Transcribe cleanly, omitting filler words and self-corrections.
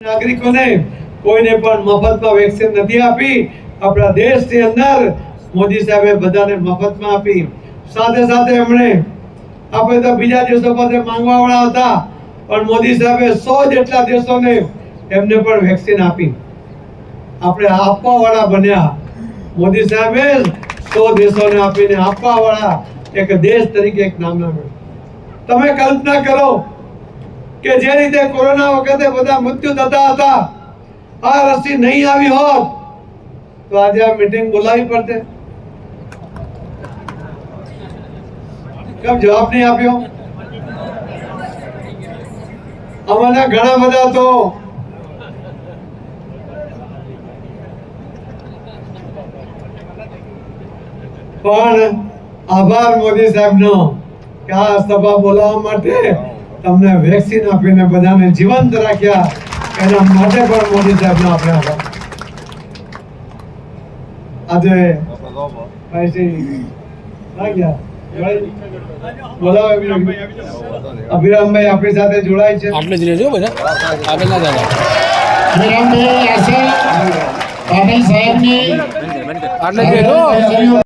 નાગરિકોને કોઈને પણ મફતમાં વેક્સિન નથી આપી। આપણા દેશની અંદર મોદી સાહેબે બધાને મફતમાં આપી। સાથે સાથે એમણે આપણે તો બીજા દેશો પાસે માંગવાવાળા હતા, પણ મોદી સાહેબે 100 જેટલા દેશોને એમને પણ વેક્સિન આપી। આપણે આપવાવાળા બન્યા। મોદી સાહેબે 100 દેશોને આપીને આપવાવાળા એક દેશ તરીકે એક નામ મળ્યું। તમે કલ્પના કરો કે જે રીતે કોરોના વખતે બધા મૃત્યુ થતા હતા, આ રસી નહીં આવી હોત તો આજે આ મીટિંગ બોલાવી પડતે। કેમ જવાબ નહીં આપ્યો? અમારા ઘણા બધા તો પણ આભાર મોદી સાહેબનો કે આ સભા બોલાવવા માટે તમને વેક્સિન આપીને બધાને જીવંત રાખ્યા। એના માટે પણ મોદી સાહેબનો આપણે આભાર। આજે અભિરામભાઈ આપણી સાથે જોડાય છે। આટલે જ રહેજો બધા, આગળ ના જાઓ। અભિરામભાઈ આશા પાટીલ સાહેબની આટલે જ રહેજો।